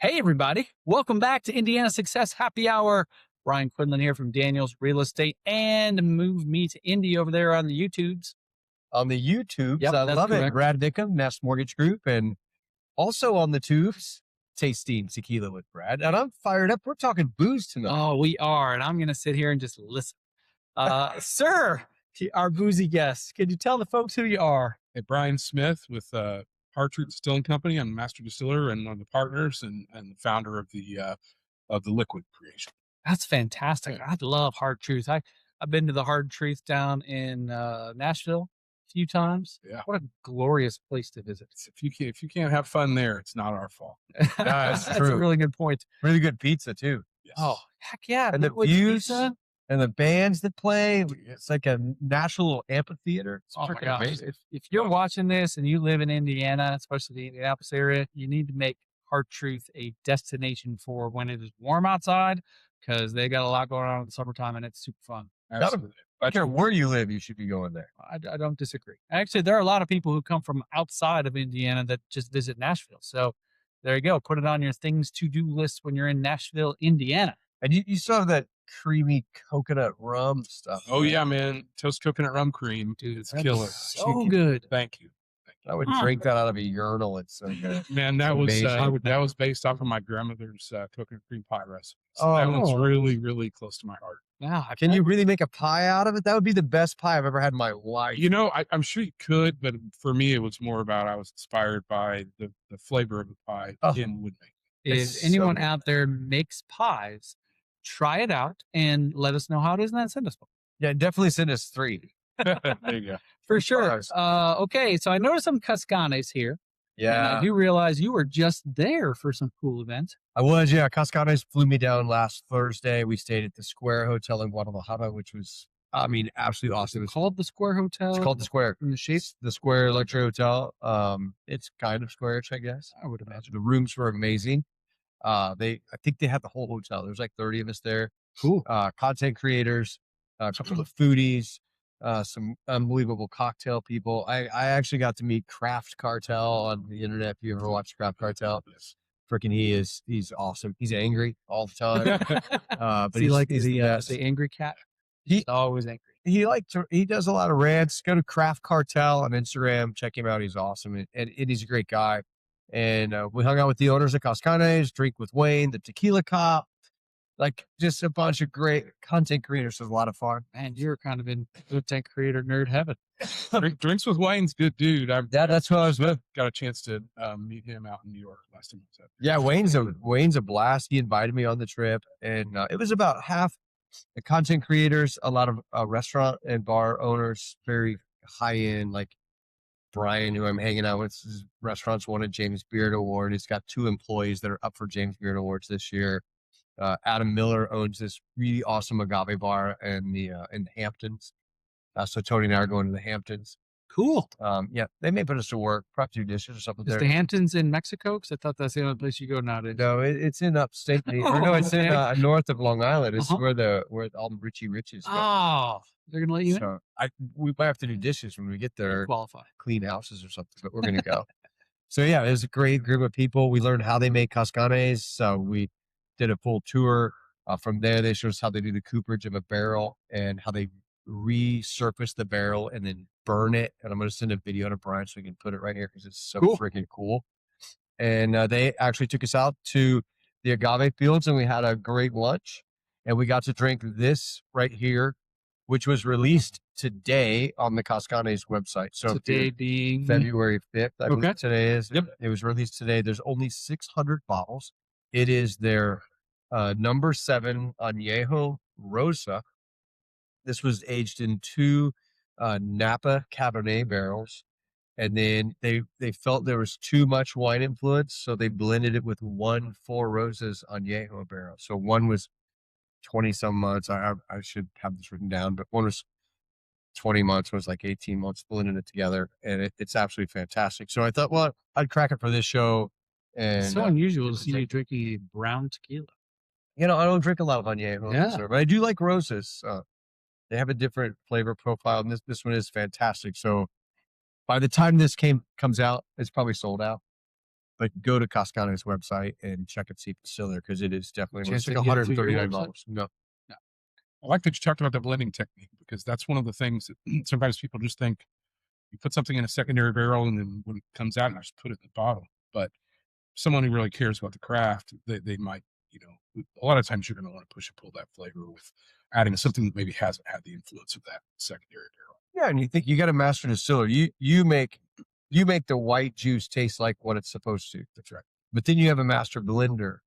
Hey, everybody. Welcome back to Indiana Success Happy Hour. Bryan Quinlan here from Daniel's Real Estate and Move Me to Indy over there on the YouTubes. On the YouTubes, Yep, I that's love it. correct. Brad Niccum, National Mortgage Group, and also on the tubes, Tasting Tequila with Brad. And I'm fired up. We're talking booze tonight. Oh, we are. And I'm going to sit here and just listen. Sir, our boozy guest, could you tell the folks who you are? Hey, Brian Smith with Truth Distilling Company. I'm Master Distiller and one of the partners and the founder of the liquid creation. That's fantastic. I love Hard Truth. I've been to the Hard Truth down in Nashville a few times. Yeah. What a glorious place to visit. If you can't have fun there, it's not our fault. That's That's true. a really good point. Really good pizza, too. Yes. Oh, heck yeah. And the Liquid views pizza. and the bands that play. It's like a national amphitheater. It's Oh my freaking gosh. amazing. If you're watching this and you live in Indiana, especially the Indianapolis area, you need to make Hard Truth a destination for when it is warm outside, because they got a lot going on in the summertime and it's super fun. Absolutely. I don't care where you live, you should be going there. I don't disagree. Actually, there are a lot of people who come from outside of Indiana that just visit Nashville. So there you go. Put it on your things to do list when you're in Nashville, Indiana. And you still have that creamy coconut rum stuff. Oh, yeah, man. Toast coconut rum cream. Dude, it's That's killer. so good. Thank you. I would drink that out of a urinal. It's so good. Man, that It's was amazing. that was based off of my grandmother's coconut cream pie recipe. So Oh. that one's really, really close to my heart. Yeah, Can you really make a pie out of it? That would be the best pie I've ever had in my life. You know, I'm sure you could, but for me, it was more about I was inspired by the flavor of the pie Oh. in wood making. If It's so anyone good. out there makes pies, try it out and let us know how it is, and then send us one. Yeah, definitely send us 3. There you go. For sure. Pies. Okay, so I noticed some Cascanes here. And I Yeah, do realize you were just there for some cool events. I was. Yeah, Cascanes flew me down last Thursday. We stayed at the Square Hotel in Guadalajara, which was, absolutely awesome. It's called the Square Hotel. It's called the Square. in the shape, It's the Square Luxury Hotel. It's kind of squarish, I guess. I would imagine. The rooms were amazing. I think they had the whole hotel. There's like 30 of us there. Cool. Content creators, a couple of foodies, some unbelievable cocktail people. I actually got to meet Craft Cartel on the internet. If you ever watched Craft Cartel, freaking he's awesome. He's angry all the time. But Is he like he's the best. the angry cat? He- He's always angry. He does a lot of rants. Go to Craft Cartel on Instagram. Check him out. He's awesome. And he's a great guy. And we hung out with the owners of Cascanes, drink with Wayne, the tequila cop, like just a bunch of great content creators. It was a lot of fun. Man, you're kind of in content creator nerd heaven. Drinks with Wayne's good dude. I've That's who I was with. got a chance to meet him out in New York last time I was out there. Yeah, Wayne's a blast. He invited me on the trip, and it was about half the content creators, a lot of restaurant and bar owners, very high end, like Bryan, who I'm hanging out with. His restaurants won a James Beard Award. He's got 2 employees that are up for James Beard Awards this year. Adam Miller owns this really awesome agave bar in the Hamptons. So Tony and I are going to the Hamptons. Cool. Yeah, they may put us to work, prep 2 dishes or something Is there. the Hamptons in Mexico? Because I thought that's the only place you go nowadays. No, it's in upstate. Or no, it's in north of Long Island. It's Uh-huh. where all the Richie Riches go. Oh, they're gonna let you in. So we might have to do dishes when we get You there, qualify. clean houses or something, but we're gonna go. So yeah, it was a great group of people. We learned how they make Cascanes. So we did a full tour. From there, they showed us how they do the cooperage of a barrel and how they resurface the barrel and then burn it. And I'm going to send a video to Brian so we can put it right here because it's so Cool. freaking cool. And they actually took us out to the agave fields and we had a great lunch. And we got to drink this right here, which was released today on the Cascanes website. So Today being February 5th, I believe Okay. today is. Yep. It was released today. There's only 600 bottles. It is their number 7 Añejo Rosa. This was aged in 2 Napa Cabernet barrels. And then they felt there was too much wine influence. So they blended it with 1 Four Roses Añejo barrel. So one was 20 some months. I should have this written down, but one was 20 months, was like 18 months, blending it together. And it's absolutely fantastic. So I thought, well, I'd crack it for this show. And It's so unusual to see you drinking a brown tequila. I don't drink a lot of Añejo, Yeah. but I do like roses. They have a different flavor profile, and this one is fantastic. So by the time this comes out, it's probably sold out. But go to Cascane's website and check out Distiller because it is definitely Chance it's like to get it through your $139. No, I like that you talked about the blending technique, because that's one of the things that sometimes people just think you put something in a secondary barrel and then when it comes out, you just put it in the bottle. But someone who really cares about the craft, they might, a lot of times you're going to want to push and pull that flavor with adding something that maybe hasn't had the influence of that secondary barrel. yeah, and you think you got a master distiller, you make the white juice taste like what it's supposed to. That's right. But then you have a master blender,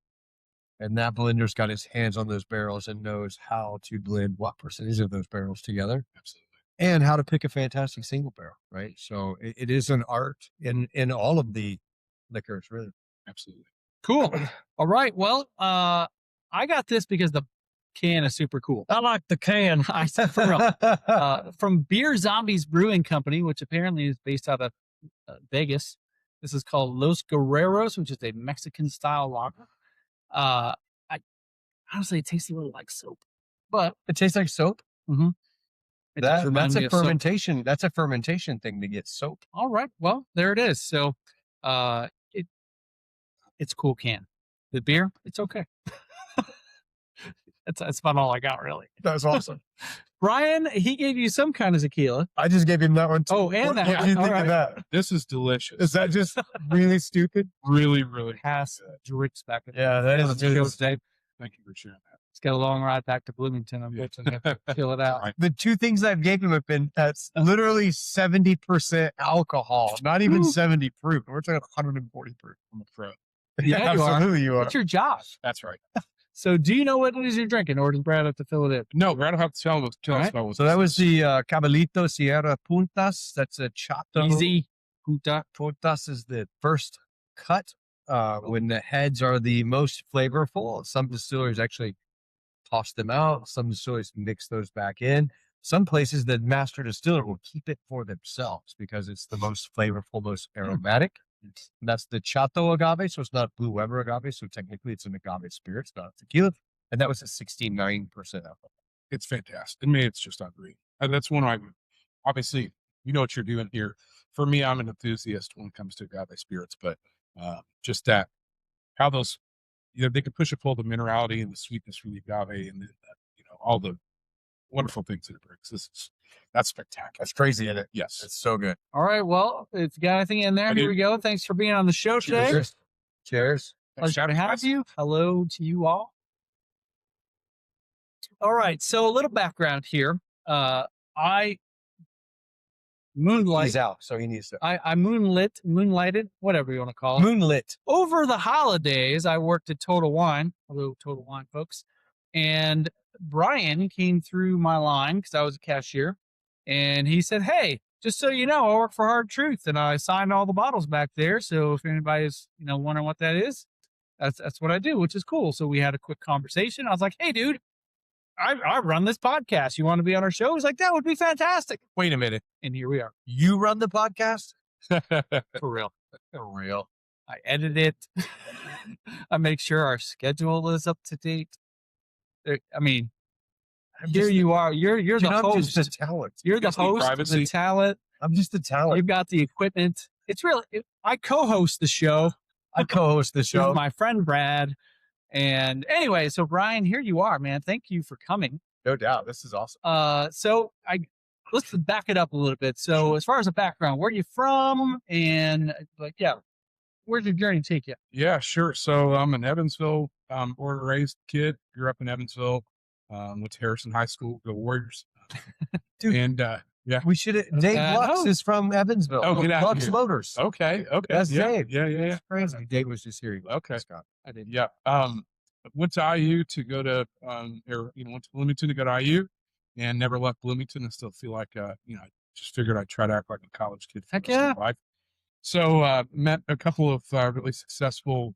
and that blender's got his hands on those barrels and knows how to blend what percentage of those barrels together. Absolutely. And how to pick a fantastic single barrel, right? So it is an art in all of the liquors, really. Absolutely. Cool. All right. Well, I got this because the can is super cool. I like the can. I said for real. From Beer Zombies Brewing Company, which apparently is based out of Vegas. This is called Los Guerreros, which is a Mexican style lager. I honestly, it tastes a little like soap, but It tastes like soap. mm-hmm. That's a fermentation. That's a fermentation thing to get soap. All right. Well, there it is. So, it's a cool can. The beer, it's okay. That's about all I got, really. That's awesome. Bryan, he gave you some kind of tequila. I just gave him that one too. Oh, and that what one. do you All think right. of that? This is delicious. Is that just really stupid? really, really? Pass drinks back. Yeah, that is just Dave. Thank you for sharing that. It's got a long ride back to Bloomington. I'm going to fill it out. Right. the two things I've gave him have been that's literally 70% alcohol, not even 70 proof. We're talking 140 proof. I'm a pro. Yeah, you are. absolutely you are. It's your job. That's right. So, do you know what it is you're drinking, or does Brad have to fill it in? No, Brad will have to tell us All right. about what So that was the Caballito Sierra Puntas. That's a Chato. Easy. Puta. Puntas is the first cut when the heads are the most flavorful. Some distilleries actually toss them out. Some distilleries mix those back in. Some places, the master distiller will keep it for themselves because it's the most flavorful, most aromatic. And that's the Chato agave. So it's not Blue Weber agave. So technically it's an agave spirit. It's not a tequila. And that was a 69% alcohol. It's fantastic. To me, it's just unreal. And that's one I obviously, you know what you're doing here. For me, I'm an enthusiast when it comes to agave spirits, but just that, how those, they can push and pull the minerality and the sweetness from the agave and all the wonderful things that it brings. That's spectacular. That's crazy, isn't it? Yes. It's so good. All right. Well, if you got anything in there, I here do. we go. Thanks for being on the show today. Cheers. Cheers. Pleasure to have you. Hello to you all. All right. So a little background here. I He's out, so he needs to. I moonlighted, whatever you want to call it. Moonlit. Over the holidays, I worked at Total Wine. Hello, Total Wine folks. And Bryan came through my line because I was a cashier. And he said, hey, just so you know, I work for Hard Truth. And I signed all the bottles back there. So if anybody's, wondering what that is, that's what I do, which is cool. So we had a quick conversation. I was like, hey, dude, I run this podcast. You want to be on our show? He's like, that would be fantastic. Wait a minute. And here we are. You run the podcast? For real. For real. I edit it. I make sure our schedule is up to date. Here you are. You're the host. I'm just the talent. You're the Just need host, the privacy. talent. I'm just the talent. You've got the equipment. It's really, I co-host the show I co-host the with show. my friend Brad. And anyway, so Bryan, here you are, man. Thank you for coming. No doubt. This is awesome. Let's back it up a little bit. So as far as the background, where are you from? And where'd your journey take you? Yeah, sure. So I'm an Evansville, born and raised kid. Grew up in Evansville. Went to Harrison High School. Go Warriors. Dude. And yeah. We should have. Dave Lux oh. is from Evansville. Oh, get out Lux here. Motors. Okay. That's yeah, Dave. Yeah. That's crazy. Dave was just here. Okay. Scott. I didn't. Yeah. Went to IU to go to, went to Bloomington to go to IU, and never left Bloomington. And still feel like, I just figured I'd try to act like a college kid for Heck the rest of yeah. my life. So met a couple of really successful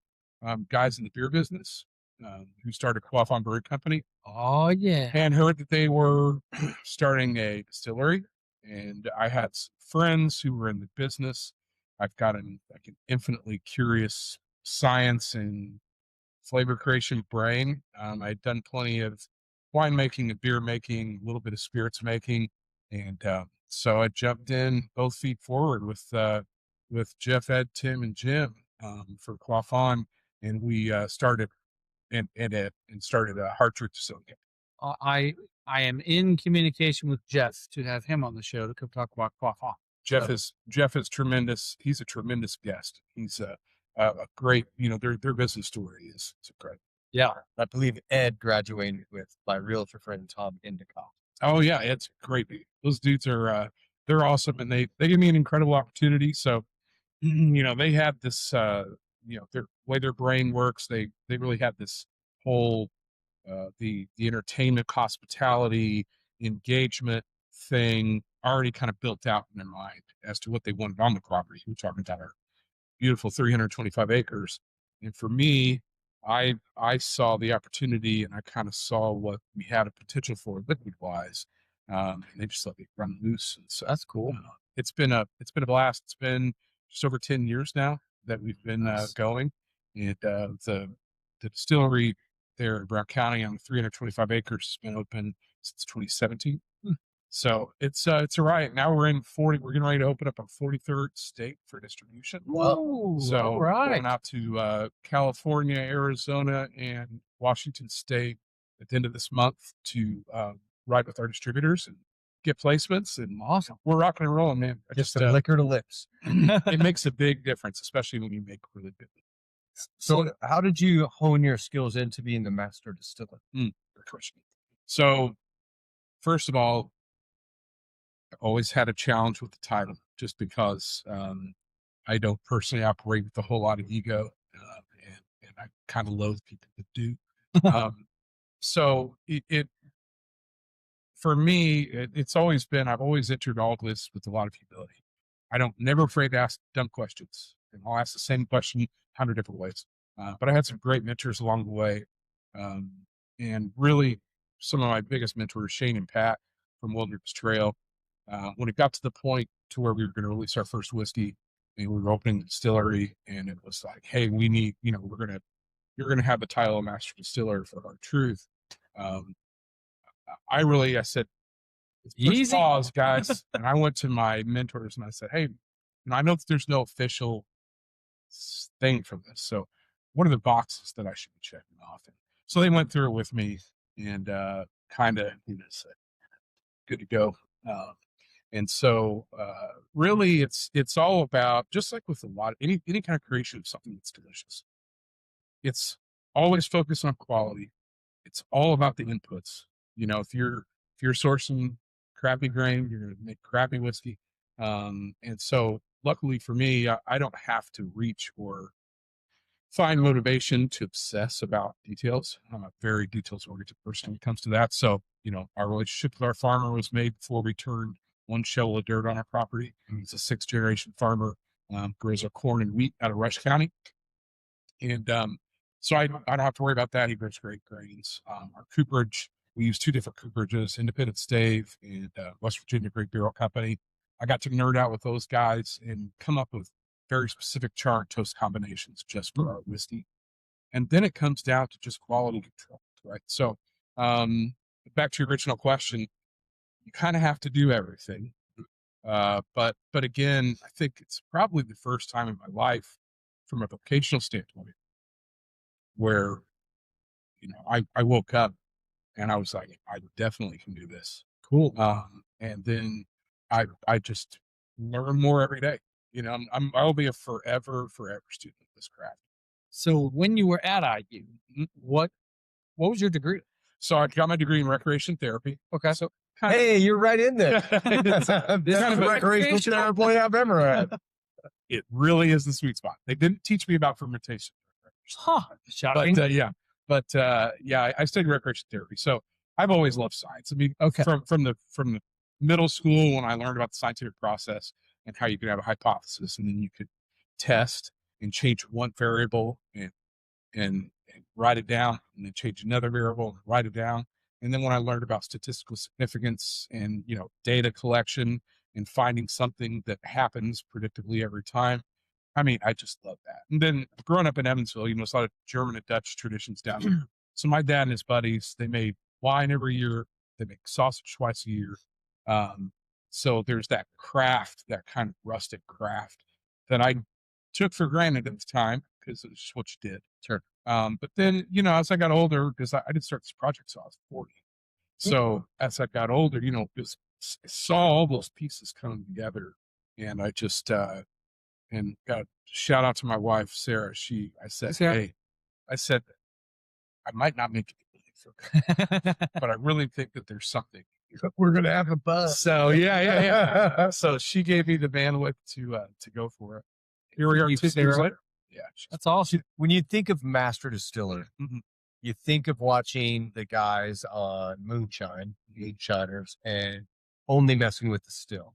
guys in the beer business who started Quinlan and Brad Niccum, Oh, yeah. and heard that they were starting a distillery. And I had some friends who were in the business. I've got an infinitely curious science and flavor creation brain. I'd done plenty of winemaking and beer making, a little bit of spirits making. And so I jumped in both feet forward with Jeff, Ed, Tim, and Jim for Quaffon, and we started and started a Hard Truth Distillery. I am in communication with Jeff to have him on the show to come talk about Quaffon. Jeff is tremendous. He's a tremendous guest. He's a great, their business story is incredible. Yeah. I believe Ed graduated with my realtor friend Tom Endicott. Oh yeah, it's great. Those dudes are they're awesome, and they give me an incredible opportunity. So, they have this their way their brain works. They really have this whole the entertainment, hospitality, engagement thing already kind of built out in their mind as to what they wanted on the property. We're talking about our beautiful 325 acres. And for me, I saw the opportunity, and I kind of saw what we had a potential for liquid wise. And they just let me run loose. And so That's cool. It's been a blast. It's been just over 10 years now that we've been going. And the distillery there in Brown County on 325 acres has been open since 2017. So it's all right. Now we're in 40. We're getting ready to open up a 43rd state for distribution. Whoa! So all right. going out to California, Arizona, and Washington State at the end of this month to ride with our distributors and get placements. And Awesome. we're rocking and rolling, man. Just a liquor to lips. It makes a big difference, especially when you make really good. So how did you hone your skills into being the master distiller? Good question. So first of all, I always had a challenge with the title just because I don't personally operate with a whole lot of ego, and I kind of loathe people that do. So it for me, it's always been, I've always entered all this with a lot of humility. I don't never afraid to ask dumb questions, and I'll ask the same question 100 different ways. But I had some great mentors along the way, and really some of my biggest mentors, Shane and Pat from Wilderness Trail. When it got to the point to where we were going to release our first whiskey, and we were opening the distillery, and it was like, hey, we need, you're going to have the title of master distiller for Hard Truth. I said, easy pause, guys. And I went to my mentors and I said, hey, I know that there's no official thing for this. So what are the boxes that I should be checking off? And so they went through it with me and kind of said, good to go. And so really it's all about, just like with a lot of any kind of creation of something that's delicious, it's always focused on quality. It's all about the inputs. If you're sourcing crappy grain, you're going to make crappy whiskey. And so luckily for me, I don't have to reach or find motivation to obsess about details. I'm a very details oriented person when it comes to that. So, our relationship with our farmer was made before we turned one shovel of dirt on our property. He's a 6th generation farmer, grows our corn and wheat out of Rush County. And so I don't have to worry about that. He grows great grains. Our cooperage, we use 2 different cooperages, Independent Stave and West Virginia Great Barrel Company. I got to nerd out with those guys and come up with very specific char and toast combinations just for our whiskey. And then it comes down to just quality control, right? So back to your original question, you kind of have to do everything. But again, I think it's probably the first time in my life from a vocational standpoint where, I woke up and I was like, I definitely can do this. Cool. And then I just learn more every day. I'll be a forever student of this craft. So when you were at IU, what was your degree? So I got my degree in recreation therapy. Okay. So Hey, you're right in there. It's This is a recreational standpoint I've ever had. It really is the sweet spot. They didn't teach me about fermentation. Shocking. But I studied recreation therapy. So I've always loved science. I mean, from the middle school when I learned about the scientific process and how you could have a hypothesis and then you could test and change one variable and write it down, and then change another variable and write it down. And then when I learned about statistical significance and, data collection and finding something that happens predictably every time, I mean, I just love that. And then growing up in Evansville, there's a lot of German and Dutch traditions down there. So my dad and his buddies, they made wine every year. They make sausage twice a year. So there's that craft, that kind of rustic craft that I took for granted at the time because it was just what you did. Sure. But then, as I got older, because I didn't start this project till I was 40. So as I got older, just saw all those pieces coming together, and I just and got a shout out to my wife Sarah. I said, Sarah. hey, I said, I might not make it, but I really think that there's something. We're gonna have a buzz. So yeah. So she gave me the bandwidth to go for it. Here we are, 2 years later. Yeah, That's awesome. When you think of master distiller, Mhm. you think of watching the guys on moonshiners, and only messing with the still.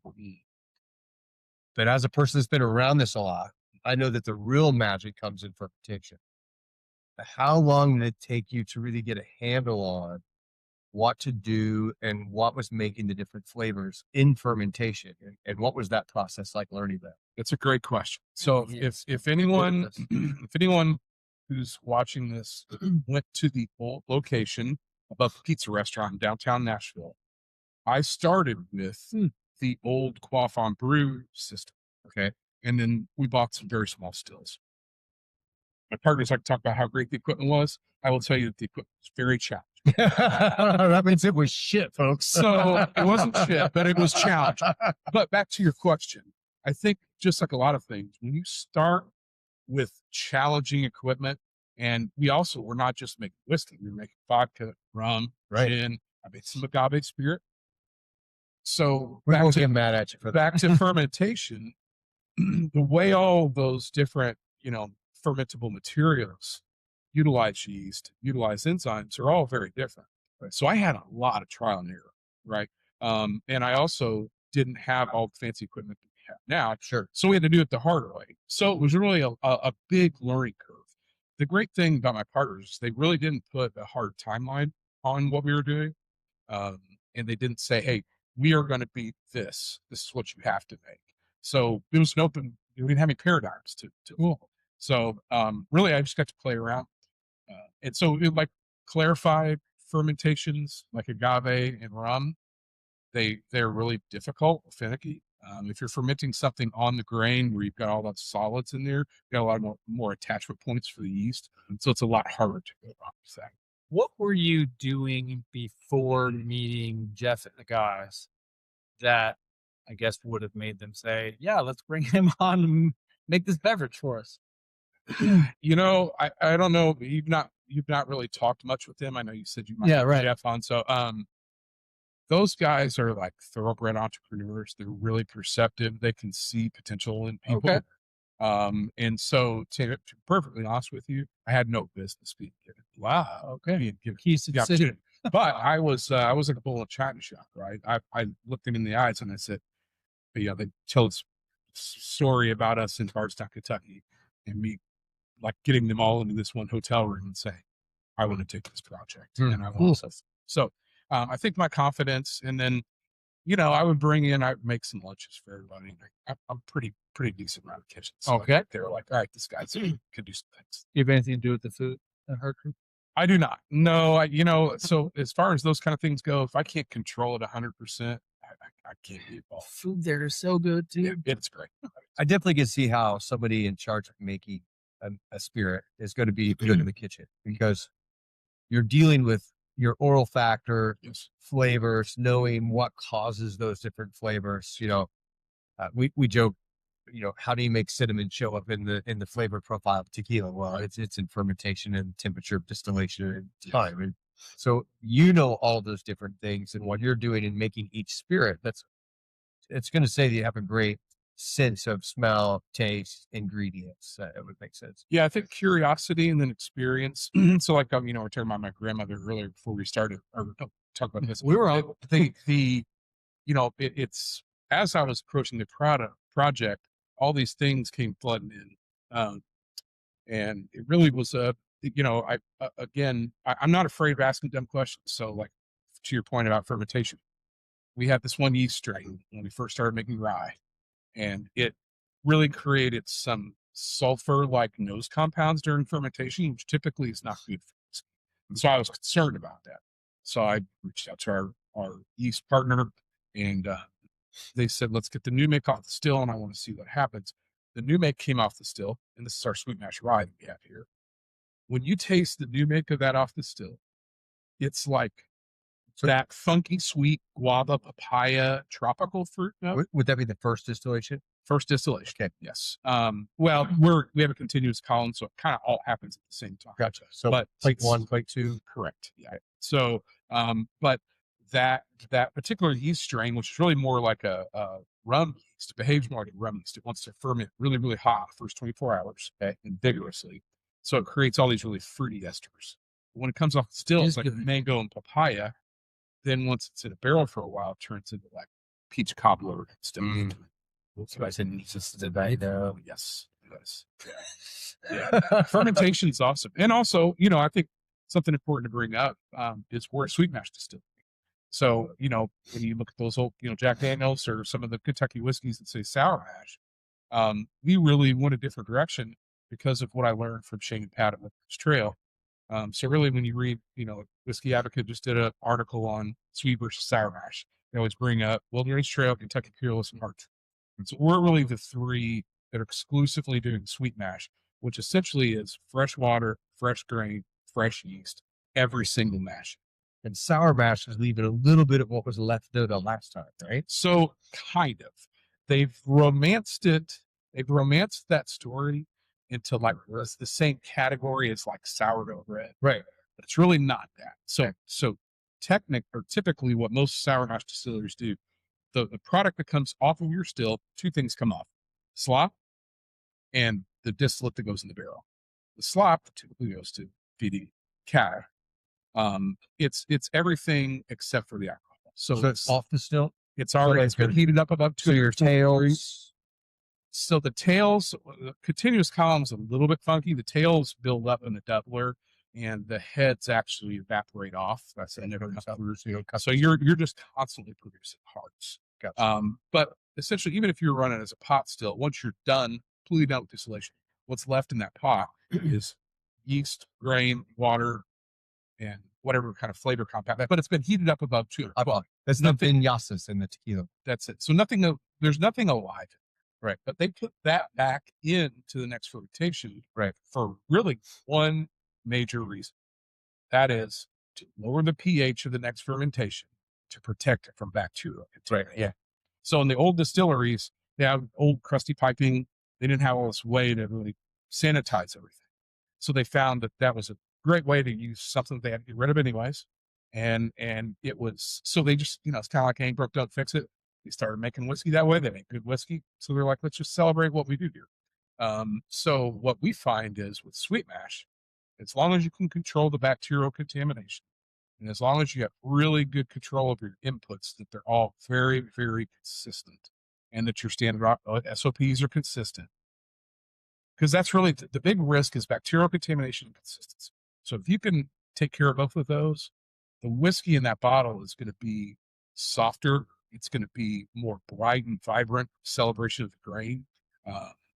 But as a person that's been around this a lot, I know that the real magic comes in fermentation. How long did it take you to really get a handle on what to do and what was making the different flavors in fermentation? And what was that process like learning that? That's a great question. So if anyone who's watching this went to the old location above the pizza restaurant in downtown Nashville, I started with the old quaff on brew system. Okay. And then we bought some very small stills. My partners like to talk about how great the equipment was. I will tell you that the equipment was very challenging. That means it was shit, folks. So it wasn't shit, but it was challenging. But back to your question, I think just like a lot of things, when you start with challenging equipment, and we're not just making whiskey, we were making vodka, rum, gin, I made some agave spirit. So we won't get mad at you for that. Back to fermentation, the way all those different, fermentable materials utilize yeast, utilize enzymes are all very different. Right? So I had a lot of trial and error, right? And I also didn't have all the fancy equipment that we have now. Sure. So we had to do it the harder way. So it was really a big learning curve. The great thing about my partners is they really didn't put a hard timeline on what we were doing. And they didn't say, hey, we are going to be this. This is what you have to make. So it was we didn't have any paradigms to follow. So really, I just got to play around. And so it clarified fermentations like agave and rum. They're really difficult, finicky. If you're fermenting something on the grain where you've got all that solids in there, you got a lot more attachment points for the yeast. So it's a lot harder to go wrong with that. What were you doing before meeting Jeff and the guys that I guess would have made them say, yeah, let's bring him on and make this beverage for us? I don't know. You've not really talked much with them. I know you said you might have Jeff on. So those guys are like thoroughbred entrepreneurs. They're really perceptive. They can see potential in people. Okay. And so to be perfectly honest with you, I had no business being given. Wow. Okay. Keys to the opportunity. But I was like a bull in a china shop, right? I looked them in the eyes and I said, they tell this story about us in Bardstown, Kentucky, and me like getting them all into this one hotel room and saying, I want to take this project and I want to. So I think my confidence, and then, I would I'd make some lunches for everybody. I'm pretty decent around the kitchen. So okay. They were like, all right, this guy could do some things. Do you have anything to do with the food at Hercules? I do not. No, so as far as those kind of things go, if I can't control it 100%, I can't be involved. Food there is so good too. It's great. I definitely can see how somebody in charge of making a spirit is going to be good in the kitchen, because you're dealing with your oral factor, flavors, knowing what causes those different flavors. We joke, how do you make cinnamon show up in the flavor profile of tequila? Well, it's in fermentation and temperature of distillation and time. And so all those different things, and what you're doing in making each spirit, it's going to say that you have a great sense of smell, taste, ingredients. It would make sense. Yeah, I think curiosity and then experience. So like, we're talking about my grandmother earlier before we started, or talk about this. We were on it's as I was approaching the project, all these things came flooding in. And it really was I'm not afraid of asking dumb questions. So like to your point about fermentation, we had this one yeast strain when we first started making rye, and it really created some sulfur-like nose compounds during fermentation, which typically is not good for whiskey. And so I was concerned about that. So I reached out to our yeast partner, and they said, let's get the new make off the still, and I want to see what happens. the new make came off the still, and this is our sweet mash rye that we have here. When you taste the new make of that off the still, it's like that funky, sweet guava, papaya, tropical fruit note. Would that be the first distillation? First distillation. Okay. Yes. Well, we have a continuous column, so it kind of all happens at the same time. Gotcha. So, but plate 1, plate 2. Correct. Yeah. So, but that particular yeast strain, which is really more like a rum yeast, behaves more like a rum yeast. It wants to ferment really, really hot the first 24 hours, okay, and vigorously. So it creates all these really fruity esters. When it comes off the still, it's like mango and papaya. Then once it's in a barrel for a while, it turns into like peach cobbler stuff. I said just today, though. Yes, yes. Yeah. Fermentation is awesome. And also, I think something important to bring up is we're a sweet mash distillery. So, when you look at those old, Jack Daniels or some of the Kentucky whiskeys that say sour mash, we really went a different direction because of what I learned from Shane and Pat at this trail. So really, when you read, Whiskey Advocate just did an article on sweet versus sour mash. They always bring up Wilderness Trail, Kentucky Peerless, and Hart. And so we're really the three that are exclusively doing sweet mash, which essentially is fresh water, fresh grain, fresh yeast, every single mash. And sour mash is leaving a little bit of what was left over last time, right? So kind of. They've romanced it. They've romanced that story into like it's the same category as like sourdough bread. Right. But it's really not that. So typically what most sour mash distillers do, the product that comes off of your still, two things come off: slop and the distillate that goes in the barrel. The slop typically goes to feeding cattle. It's everything except for the alcohol. So it's off the still. It's already it's been heated up above 2. So your tails. So the tails, the continuous column's a little bit funky. The tails build up in the doubler, and the heads actually evaporate off. That's it. So you're just constantly producing hearts. Gotcha. But essentially, even if you're running as a pot still, once you're done, completely done with distillation, what's left in that pot is yeast, grain, water, and whatever kind of flavor compound. But it's been heated up above 212. There's no vinyasas in the tequila. That's it. So there's nothing alive. Right. But they put that back into the next fermentation, right, for really one major reason. That is to lower the pH of the next fermentation to protect it from bacteria. Right. Yeah. So in the old distilleries, they have old crusty piping. They didn't have all this way to really sanitize everything. So they found that was a great way to use something that they had to get rid of anyways. And it was, so they just, it's kind of like ain't broke, don't fix it. They started making whiskey that way. They make good whiskey. So they're like, let's just celebrate what we do here. So what we find is with sweet mash, as long as you can control the bacterial contamination, and as long as you have really good control of your inputs, that they're all very, very consistent, and that your standard SOPs are consistent. Because that's really the big risk is bacterial contamination and consistency. So if you can take care of both of those, the whiskey in that bottle is going to be softer. It's going to be more bright and vibrant celebration of the grain.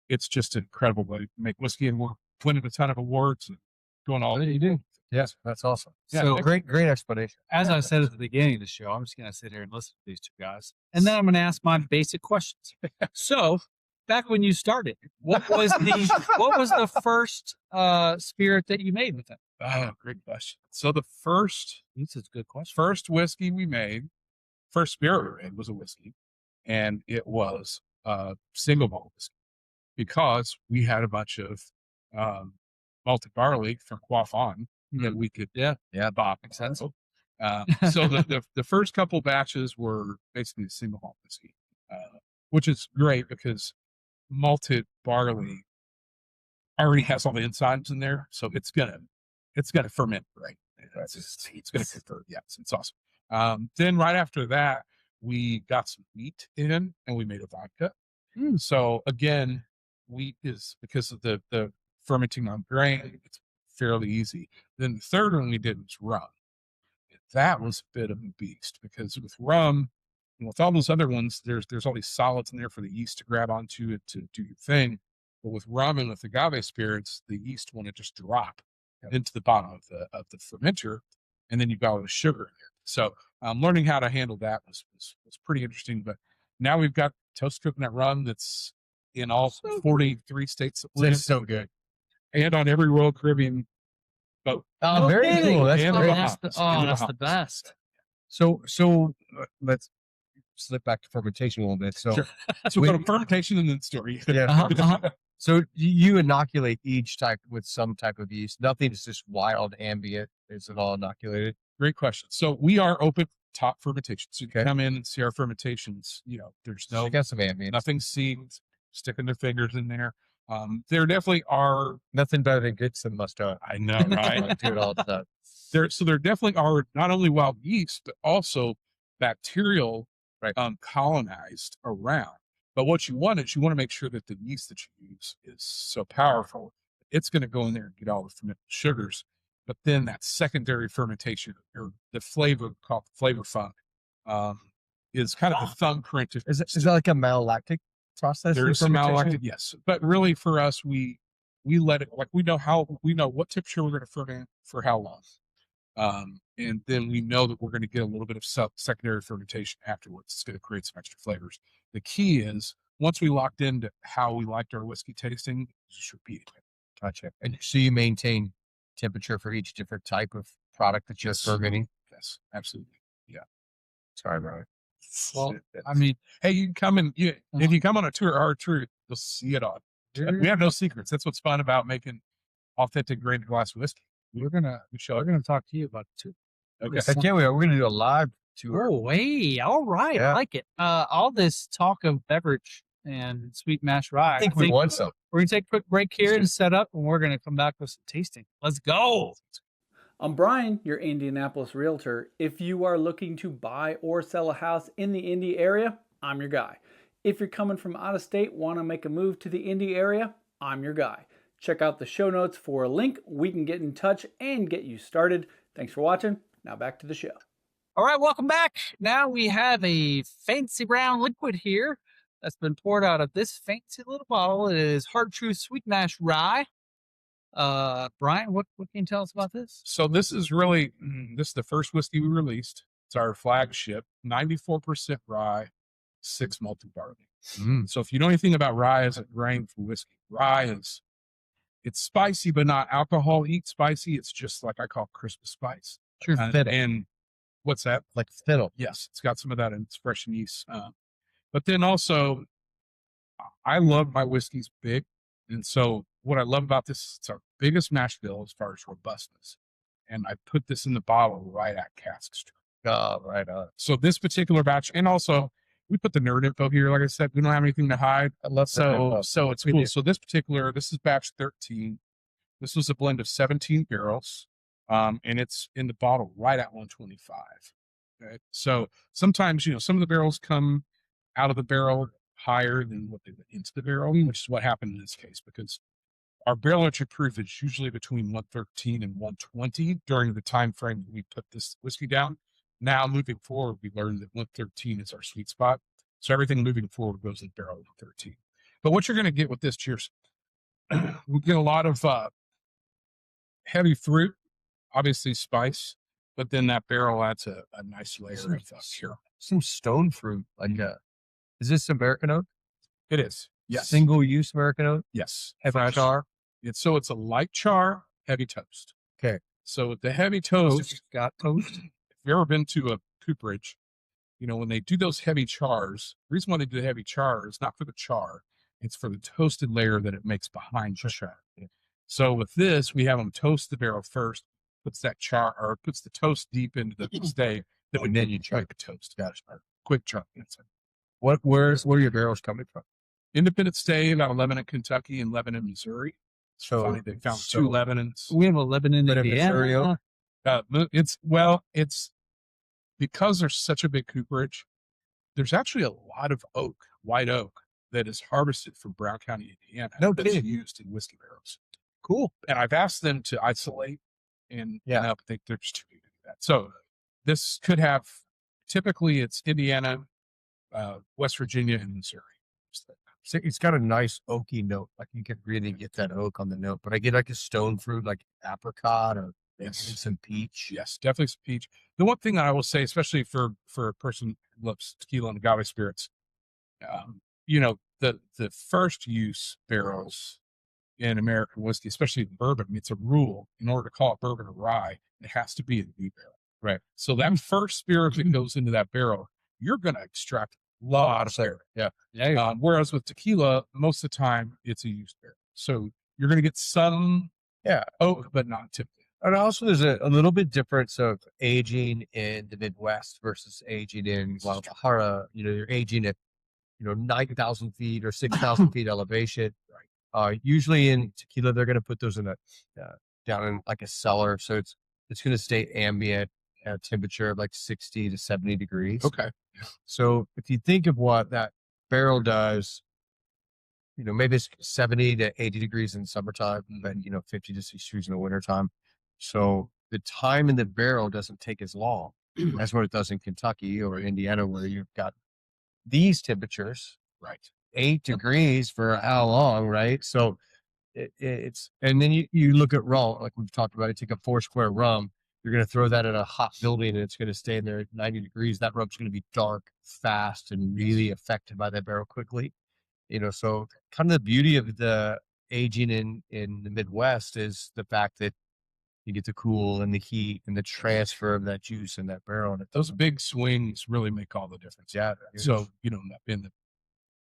It's just an incredible way to make whiskey, and we're winning a ton of awards and doing all that you do. Yes, that's awesome. Yeah, so great explanation. As I said at the beginning of the show, I'm just going to sit here and listen to these two guys, and then I'm going to ask my basic questions. So, back when you started, what was the first spirit that you made with it? Oh, great question. So this is a good question. First whiskey we made, first spirit we made was a whiskey, and it was single malt whiskey, because we had a bunch of malted barley from Quaffon that we could bop. Makes sense. So the first couple batches were basically a single malt whiskey, which is great because malted barley already has all the enzymes in there, so it's gonna ferment, right? It's gonna convert. Yes, it's awesome. Then right after that, we got some wheat in, and we made a vodka. So again, wheat is because of the fermenting on grain, it's fairly easy. Then the third one we did was rum. That was a bit of a beast, because with rum, and with all those other ones, there's all these solids in there for the yeast to grab onto it to do your thing. But with rum and with agave spirits, the yeast want to just drop into the bottom of the fermenter, and then you've got all the sugar in there. So learning how to handle that was pretty interesting. But now we've got toast coconut rum that's in all 43 states. That we're in, That's so good. and on every Royal Caribbean boat. Oh, No very kidding. cool. That's And great. Bahamas. That's And the the Bahamas. best. So let's slip back to fermentation a little bit. So, Sure. So we go to fermentation and then story. yeah. So you inoculate each type with some type of yeast. Nothing is just wild ambient. Is it all inoculated? Great question. So we are open top fermentation. So you Okay. come in and see our fermentations. There's So you got some ambient. nothing seeds, sticking their fingers in there. There definitely are. Nothing better than good some mustard. I know, right? Do it all the time. There definitely are not only wild yeast, but also bacterial colonized around. But what you want is you want to make sure that the yeast that you use is so powerful, it's going to go in there and get all the fermented sugars. But then that secondary fermentation, or the flavor, called flavor funk, is kind of the thumbprint. Is that like a malolactic process? There's some malolactic, yes. But really for us, we let it, like we know what temperature we're going to ferment for how long. And then we know that we're going to get a little bit of secondary fermentation afterwards. It's going to create some extra flavors. The key is once we locked into how we liked our whiskey tasting, just repeat it. Gotcha. And so you maintain temperature for each different type of product that you're fermenting? Yes, absolutely. Yeah. Sorry, Brian. Well, I mean, hey, you can come and if you come on a tour, our tour, you'll see it all. We have no secrets. That's what's fun about making authentic grain glass whiskey. we're gonna talk to you about it too. Okay. I can't wait. We're going to do a live tour. Oh, hey, all right, Yeah. I like it. All this talk of beverage and sweet mash rye. I think we want some. We're gonna take a quick break here and set up, and we're gonna come back with some tasting. Let's go. I'm Bryan, your Indianapolis realtor. If you are looking to buy or sell a house in the Indy area, I'm your guy. If you're coming from out of state, want to make a move to the Indy area, I'm your guy. Check out the show notes for a link. We can get in touch and get you started. Thanks for watching. Now back to the show. All right, welcome back. Now we have a fancy brown liquid here that's been poured out of this fancy little bottle. It is Hard Truth Sweet Mash Rye. Bryan, what can you tell us about this? So this is the first whiskey we released. It's our flagship, 94% rye, 6 malted barley. So if you know anything about rye as a grain for whiskey, it's spicy, but not alcohol eat spicy. It's just like I call Christmas spice. Sure. And what's that? Like fennel. Yes, it's got some of that in its fresh yeast. But then also, I love my whiskeys big. And so what I love about this, it's our biggest mash bill as far as robustness. And I put this in the bottle right at cask strength. Oh, right on. So this particular batch, and also we put the nerd info here. Like I said, we don't have anything to hide. I love So it's cool. do. So this is batch 13. This was a blend of 17 barrels. And it's in the bottle right at 125. Okay. So sometimes, some of the barrels come out of the barrel higher than what they went into the barrel, which is what happened in this case, because our barrel entry proof is usually between 113 and 120 during the time frame that we put this whiskey down. Now, moving forward, we learned that 113 is our sweet spot. So everything moving forward goes in barrel 113. But what you're going to get with this, cheers, we get a lot of heavy fruit, obviously spice, but then that barrel adds a nice layer of here. Some stone fruit. Like is this American oak? It is. Yes. Single use American oak? Yes. Heavy Fresh. char? It's a light char, heavy toast. Okay. So with the heavy toast, Toast, got toast. if you've ever been to a cooperage, when they do those heavy chars, the reason why they do the heavy char is not for the char, it's for the toasted layer that it makes behind the char. Yeah. So with this, we have them toast the barrel first, puts the toast deep into the stay, then you char the toast. Gotcha. Quick char. Where are your barrels coming from? Independent stay out of Lebanon, Kentucky, and Lebanon, Missouri. So Funny, they found 2 Lebanons. We have a Lebanon, But in Missouri, Indiana. It's because there's such a big cooperage. There's actually a lot of white oak, that is harvested from Brown County, Indiana. No that's kidding. used in whiskey barrels. Cool. And I've asked them to isolate, and Yeah. I think they're just too big to do that. So this could have, typically it's Indiana, West Virginia, and Missouri. So it's got a nice oaky note. Like you can really get that oak on the note, but I get like a stone fruit, like apricot or some peach. Yes, definitely some peach. The one thing that I will say, especially for a person who loves tequila and agave spirits, the first use barrels in American whiskey, especially in bourbon, it's a rule. In order to call it bourbon or rye, it has to be a new barrel. Right. So that first spirit that goes into that barrel, you're going to extract a lot of flavor. Yeah. Whereas with tequila, most of the time it's a used barrel. So you're going to get some oak, but not typically. And also there's a little bit difference of aging in the Midwest versus aging in Guadalajara. You're aging at, 9,000 feet or 6,000 feet elevation. Right. Usually in tequila, they're going to put those in down in like a cellar. So it's going to stay ambient at a temperature of like 60 to 70 degrees. Okay. So if you think of what that barrel does, maybe it's 70 to 80 degrees in summertime, but 50 to 60 degrees in the wintertime. So the time in the barrel doesn't take as long. That's what it does in Kentucky or Indiana, where you've got these temperatures, right? 8 degrees for how long, right? So it's, and then you look at rum, like we've talked about, you take a 4 square rum, you're going to throw that in a hot building and it's going to stay in there at 90 degrees. That rum's going to be dark, fast, and really affected by that barrel quickly. So kind of the beauty of the aging in the Midwest is the fact that you get the cool and the heat and the transfer of that juice in that barrel. And those big swings really make all the difference. Yeah. So, in the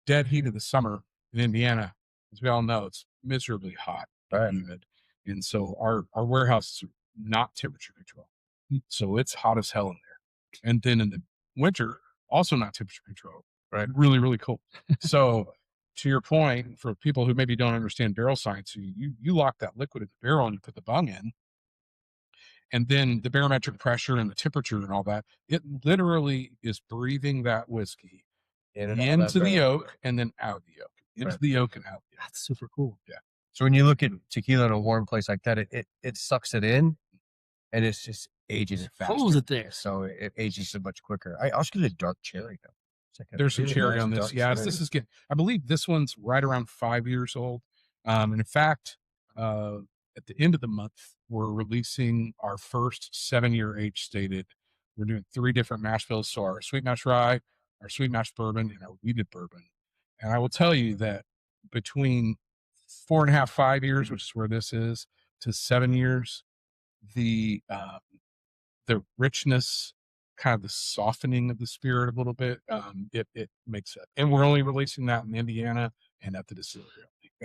dead heat of the summer in Indiana, as we all know, it's miserably hot, humid. And so our warehouses are not temperature controlled. So it's hot as hell in there. And then in the winter, also not temperature controlled. Right. Really, really cold. So to your point, for people who maybe don't understand barrel science, you lock that liquid in the barrel and you put the bung in. And then the barometric pressure and the temperature and all that, it literally is breathing that whiskey into the oak and then out the oak, into the oak and out the oak. That's super cool. Yeah. So when you look at tequila in a warm place like that, it sucks it in and it's just ages it faster. Holds it there. So it ages so much quicker. I also get a dark cherry though. There's some cherry on this. Yeah, this is good. I believe this one's right around 5 years old. And in fact, at the end of the month, we're releasing our first 7-year age stated. We're doing 3 different mash bills. So our sweet mash rye, our sweet mash bourbon, and our wheated bourbon. And I will tell you that between 4.5, 5 years, which is where this is, to 7 years, the richness, kind of the softening of the spirit a little bit, it makes it. And we're only releasing that in Indiana and at the distillery.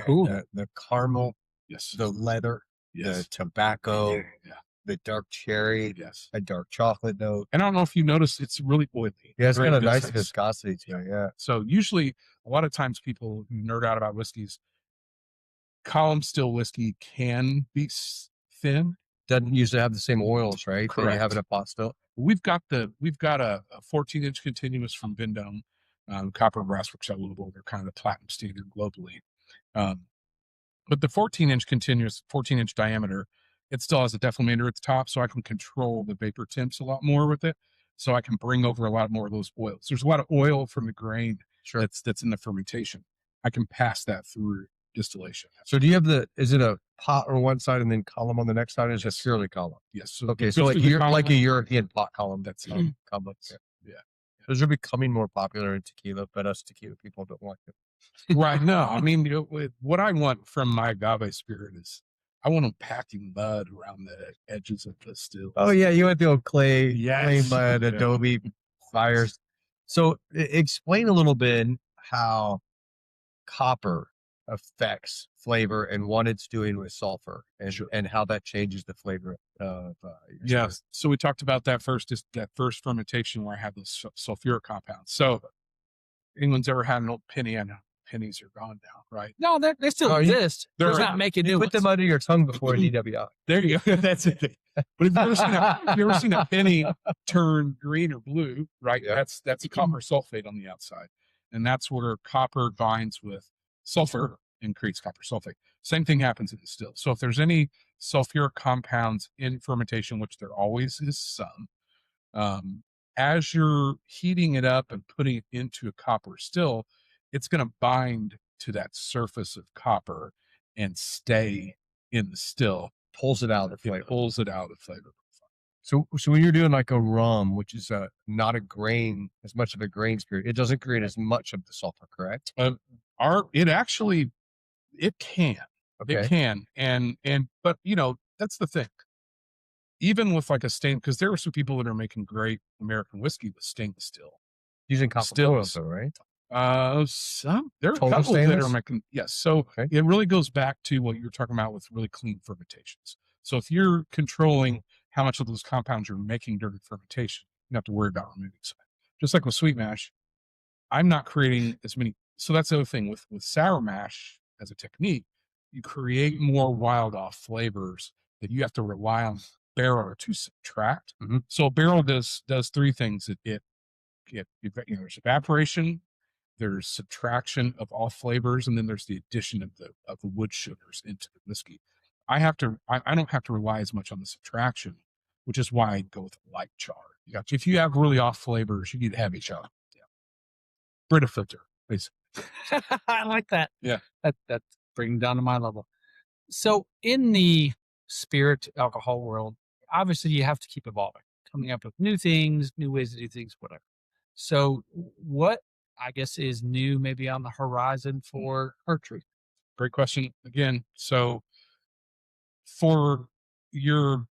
Cool. The caramel, yes, the leather, the tobacco, the dark cherry, a dark chocolate note. And I don't know if you noticed, it's really oily. Yeah, it's got a nice viscosity to it. Yeah. So usually, a lot of times, people who nerd out about whiskeys, column still whiskey can be thin. Doesn't usually have the same oils, right? Correct. That you have in a pot still. We've got a 14-inch continuous from Vendome, Copper and Brass Works out Louisville. They're kind of the platinum standard globally. But the 14-inch continuous, 14-inch diameter, it still has a deflator at the top, so I can control the vapor temps a lot more with it. So I can bring over a lot more of those oils. There's a lot of oil from the grain that's in the fermentation. I can pass that through distillation. So do you have is it a pot on one side and then column on the next side, or is it purely column? Yes. So okay, so like a European pot column that's complex. Yeah. Those are becoming more popular in tequila, but us tequila people don't like it. Right. No, I mean, what I want from my agave spirit is I want them packing mud around the edges of the still. Oh yeah, you want the old clay mud, adobe fires. So explain a little bit how copper affects flavor and what it's doing with sulfur and how that changes the flavor of yes. So we talked about that first fermentation where I had those sulfuric compounds. So anyone's ever had an old penny? I know pennies are gone now, right? No, they still exist. They're not making new ones. Put them under your tongue before DWI. There you go. That's it. But if you've ever seen a penny turn green or blue, right? Yeah. That's a copper sulfate on the outside. And that's where copper binds with sulfur and creates copper sulfate. Same thing happens in the still. So if there's any sulfuric compounds in fermentation, which there always is some, as you're heating it up and putting it into a copper still, it's going to bind to that surface of copper and stay in the still. Pulls it out of the flavor. It pulls it out of the flavor. So when you're doing like a rum, which is not as much of a grain spirit, it doesn't create as much of the sulfur, correct? It actually, it can. Okay. It can. But you know, that's the thing. Even with like a stain, because there are some people that are making great American whiskey with stainless steel. Using copper foil, though, right? There are a Total couple that are stainless? making, yes. So Okay. it really goes back to what you're talking about with really clean fermentations. So if you're controlling how much of those compounds you're making during fermentation, you don't have to worry about removing some. Just like with sweet mash, I'm not creating as many. So that's the other thing with sour mash as a technique, you create more wild off flavors that you have to rely on barrel to subtract. Mhm. So a barrel does three things. There's evaporation, there's subtraction of all flavors, and then there's the addition of the wood sugars into the whiskey. I don't have to rely as much on the subtraction, which is why I go with light char. If you have really off flavors, you need heavy char. Yeah. Brita filter, basically. I like that. Yeah. That's bringing down to my level. So in the spirit alcohol world, obviously you have to keep evolving, coming up with new things, new ways to do things, whatever. So what I guess is new maybe on the horizon for Hard Truth? Great question again. So for your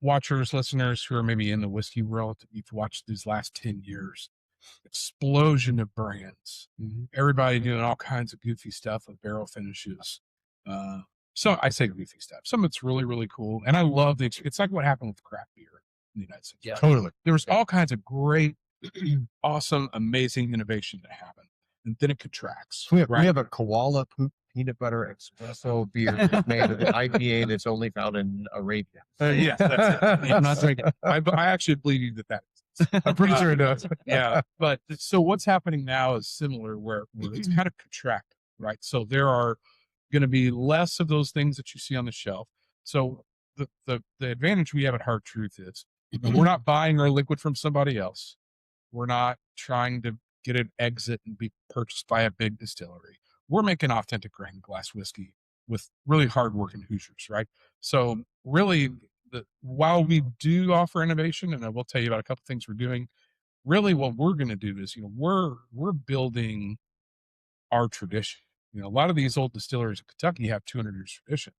watchers, listeners who are maybe in the whiskey world, you've watched these last 10 years, explosion of brands, everybody doing all kinds of goofy stuff with barrel finishes. So I say goofy stuff. Some of it's really, really cool. And I love it's like what happened with craft beer in the United States. Yeah. Totally. There was all kinds of great, awesome, amazing innovation that happened. And then it contracts. We have a koala poop peanut butter espresso beer that's made of an IPA that's only found in Arabia. Yes, that's it. I'm not drinking. I actually believe that. I'm pretty sure it does. Yeah. But so what's happening now is similar where it's kind of contracted, right? So there are going to be less of those things that you see on the shelf. So the advantage we have at Hard Truth is we're not buying our liquid from somebody else. We're not trying to get an exit and be purchased by a big distillery. We're making authentic grain glass whiskey with really hardworking Hoosiers, right? So really, while we do offer innovation, and I will tell you about a couple things we're doing, really what we're going to do is, we're building our tradition. A lot of these old distilleries in Kentucky have 200 years tradition.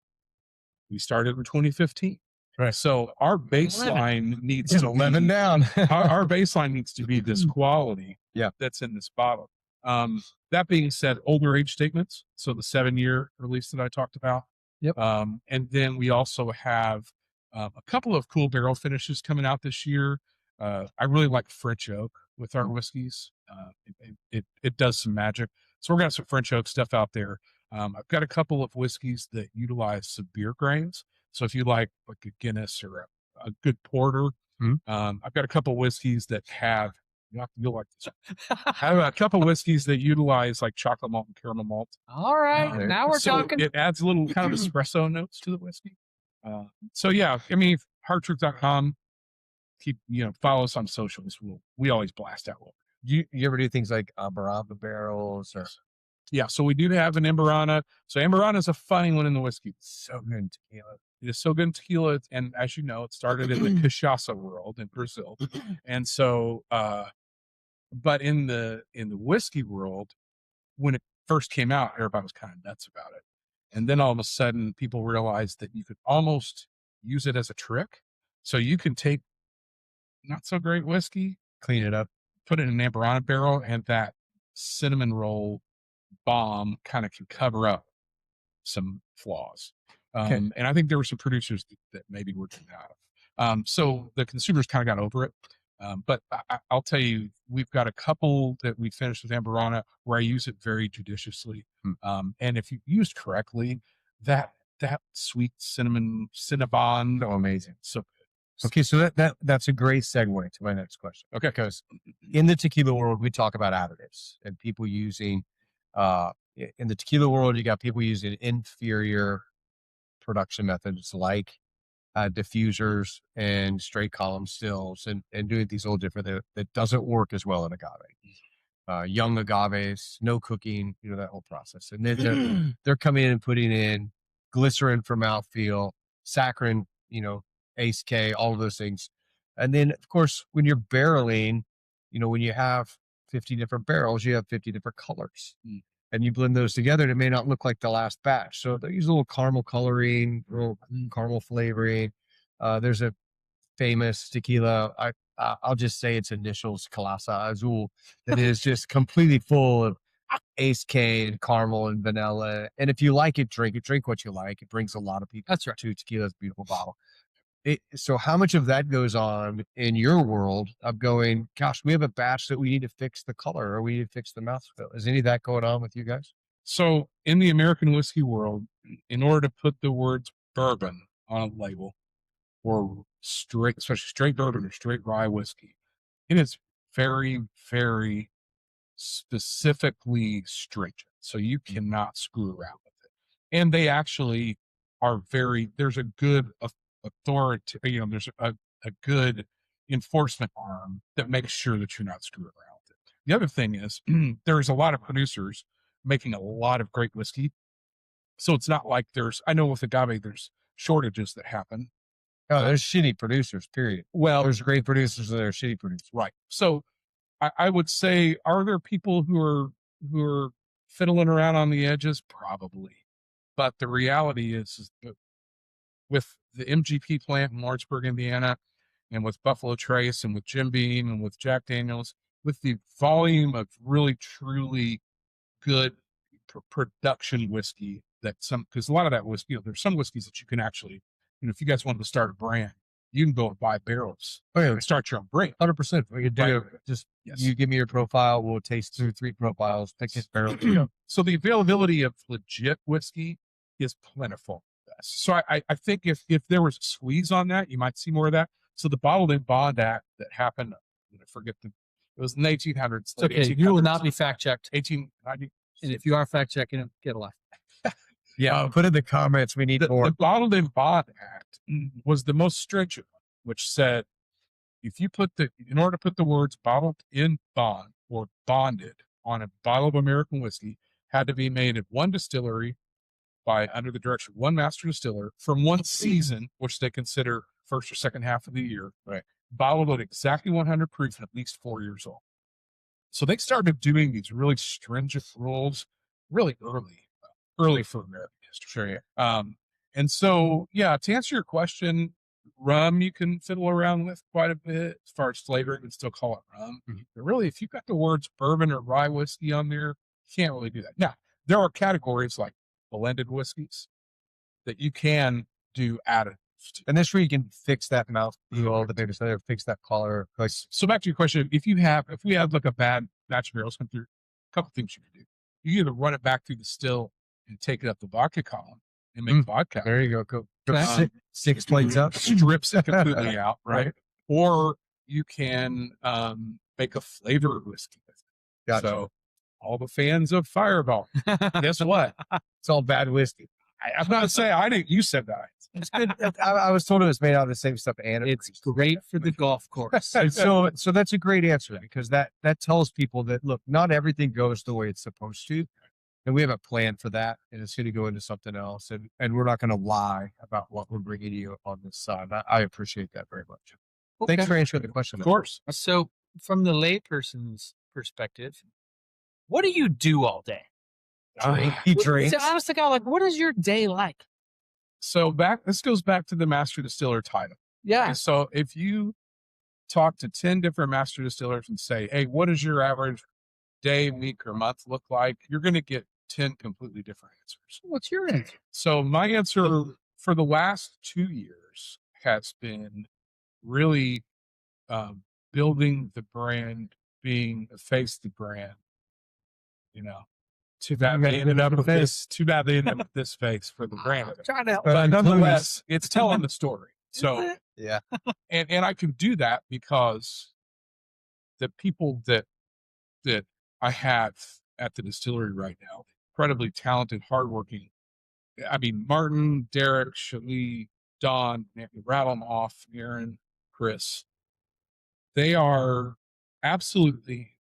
We started in 2015. Right. So our baseline needs Just to 11 be, down. our baseline needs to be this quality that's in this bottle. That being said, older age statements. So the 7-year release that I talked about. Yep. And then we also have a couple of cool barrel finishes coming out this year. I really like French oak with our whiskeys. It does some magic. So we're going to have some French oak stuff out there. I've got a couple of whiskeys that utilize some beer grains. So if you like a Guinness or a good porter, I've got a couple of whiskeys that have, you'll like this. I have a couple of whiskeys that utilize like chocolate malt and caramel malt. All right. Now we're talking. It adds a little kind of espresso notes to the whiskey. So yeah, I mean, hardtruth.com. Follow us on socials. We always blast out. You ever do things like Baraba barrels or? Yeah, so we do have an Amberana. So Amberana is a funny one in the whiskey. It's so good in tequila. It is so good in tequila, and as you know, it started in the cachaça world in Brazil, and so, but in the whiskey world, when it first came out, everybody was kind of nuts about it, and then all of a sudden, people realized that you could almost use it as a trick. So you can take not so great whiskey, clean it up, put it in an Amberana barrel, and that cinnamon roll bomb kind of can cover up some flaws. And I think there were some producers that maybe were doing that. So the consumers kind of got over it. But I'll tell you, we've got a couple that we finished with Amberana where I use it very judiciously. And if you used correctly, that sweet cinnabon, so amazing. So good. Okay, so that's a great segue to my next question. Okay, because in the tequila world, we talk about additives and people using, in the tequila world, you got people using inferior production methods like diffusers and straight column stills and doing these all different that doesn't work as well in agave. Young agaves, no cooking, that whole process. And then they're coming in and putting in glycerin for mouthfeel, saccharin, Ace K, all of those things. And then, of course, when you're barreling, when you have 50 different barrels, you have 50 different colors. and you blend those together, and it may not look like the last batch. So they use a little caramel coloring, a little caramel flavoring. There's a famous tequila. I'll just say its initials, Calasa Azul, that is just completely full of Ace K and caramel and vanilla. And if you like it, drink it. Drink what you like. It brings a lot of people That's right. to tequila's beautiful bottle. So how much of that goes on in your world of going, gosh, we have a batch that we need to fix the color or we need to fix the mouthfeel? Is any of that going on with you guys? So in the American whiskey world, in order to put the words bourbon on a label or straight, especially straight bourbon or straight rye whiskey, it is very, very specifically stringent. So you cannot screw around with it. And they actually are there's a good authority, there's a good enforcement arm that makes sure that you're not screwing around with it. The other thing is there's a lot of producers making a lot of great whiskey. So it's not like I know with agave, there's shortages that happen. Oh, there's shitty producers, period. Well, There's great producers and there's shitty producers. right. So I would say, are there people who are fiddling around on the edges? Probably. But the reality is that with the MGP plant in Lawrenceburg, Indiana, and with Buffalo Trace and with Jim Beam and with Jack Daniels, with the volume of really, truly good production whiskey because a lot of that whiskey, there's some whiskeys that you can actually, if you guys wanted to start a brand, you can go and buy barrels and start your own brand. 100%. We could do just, you give me your profile, we'll taste 2 or 3 profiles, pick this barrel. So the availability of legit whiskey is plentiful. So I think if there was a squeeze on that, you might see more of that. So the Bottled in Bond Act that happened, I forget it was in the 1800s. It's okay. You will not be fact checked. 1890. And if you are fact checking it, get a life. Yeah, put in the comments. We need more. The Bottled in Bond Act was the most stringent one, which said if you in order to put the words bottled in bond or bonded on a bottle of American whiskey, had to be made at one distillery under the direction of one master distiller from one season, which they consider first or second half of the year, right? Bottled at exactly 100 proof and at least 4 years old. So they started doing these really stringent rules really early for American history. Sure, yeah. And so, yeah, to answer your question, rum you can fiddle around with quite a bit as far as flavor. You can still call it rum. Mm-hmm. But really, if you've got the words bourbon or rye whiskey on there, you can't really do that. Now, there are categories like blended whiskeys that you can do additives to. And this where you can fix that mouthfeel, the biggest other, fix that color. So back to your question, if we have like a bad batch of barrels come through, a couple things you can do. You either run it back through the still and take it up the vodka column and make vodka. There you go. Go. 6 plates up. Strips it completely out, right? Or you can make a flavored whiskey with it. Gotcha. So all the fans of Fireball, guess what? It's all bad whiskey. I'm not saying I didn't. You said that. It's good. I was told it was made out of the same stuff. And it's great for the golf course. So that's a great answer because that tells people that, look, not everything goes the way it's supposed to. And we have a plan for that. And it's going to go into something else. And we're not going to lie about what we're bringing you on this side. I appreciate that very much. Okay. Thanks for answering the question. Of course. So from the layperson's perspective, what do you do all day? He drinks. Honestly, what is your day like? So this goes back to the master distiller title. Yeah. And so if you talk to 10 different master distillers and say, hey, what does your average day, week, or month look like? You're going to get 10 completely different answers. What's your answer? So my answer for the last 2 years has been really building the brand, being a face of the brand. Too bad they ended up with this. Too bad they ended up with this face for the brand. Trying to help. But nonetheless, it's telling the story. So yeah, and I can do that because the people that I have at the distillery right now, incredibly talented, hardworking. I mean, Martin, Derek, Shalee, Don, rattle them off, Aaron, Chris. They are absolutely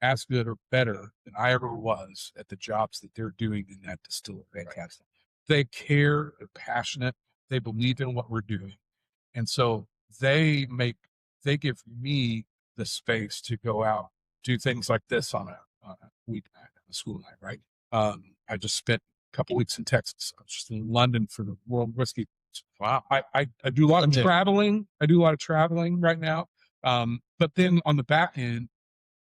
as good or better than I ever was at the jobs that they're doing in that distillery. Fantastic. They care, they're passionate, they believe in what we're doing. And so they give me the space to go out, do things like this on a weeknight, a school night, right? I just spent a couple weeks in Texas. I was just in London for the World Whiskey. Wow. I do a lot of traveling. I do a lot of traveling right now. But then on the back end,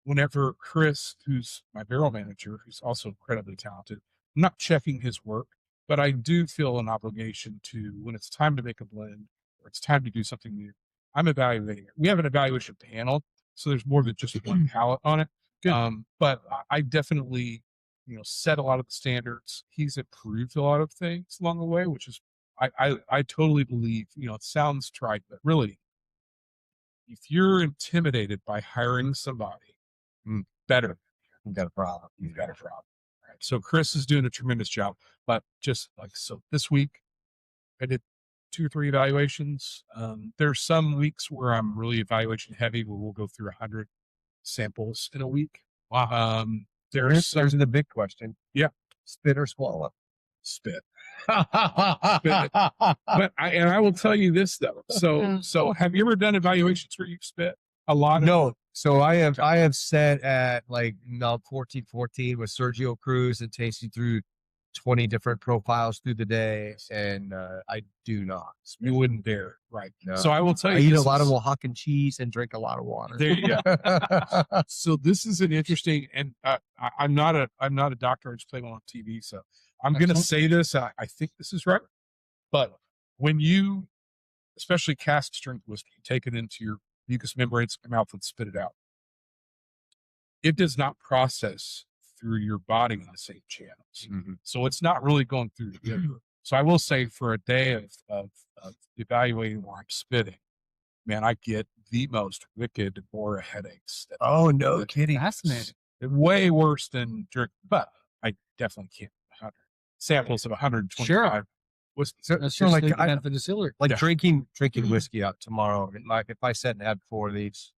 whenever Chris, who's my barrel manager, who's also incredibly talented, I'm not checking his work, but I do feel an obligation to, when it's time to make a blend or it's time to do something new, I'm evaluating it. We have an evaluation panel, so there's more than just one palette on it. But I definitely, set a lot of the standards. He's improved a lot of things along the way, which is, I totally believe, it sounds trite, but really, if you're intimidated by hiring somebody, better, you've got a problem. You've got a problem. Right. So Chris is doing a tremendous job, but just so this week I did 2 or 3 evaluations. There's some weeks where I'm really evaluation heavy, where we'll go through 100 samples in a week. Wow. There's the big question. Yeah. Spit or swallow? Spit. Spit. But I will tell you this though. So have you ever done evaluations where you've spit a lot? No. So I have sat at like 14 with Sergio Cruz and tasting through 20 different profiles through the day, and I do not. You wouldn't dare, right? No. So I will tell you, I eat a lot of Oaxacan cheese and drink a lot of water. There you go. So this is an interesting, and I'm not a doctor. I just play one on TV, so I'm going to say this. I think this is right, but when you, especially cask strength whiskey, take it into your mucous membranes of your mouth and spit it out, it does not process through your body in the same channels. So it's not really going through the liver. So I will say, for a day of evaluating where I'm spitting, man, I get the most wicked aura headaches. Oh, no kidding. Fascinating. Way worse than drink, but I definitely can't. 100 samples of 125. Sure. So So like at the distillery. like drinking whiskey out tomorrow. Like if I sat and had 4 of these,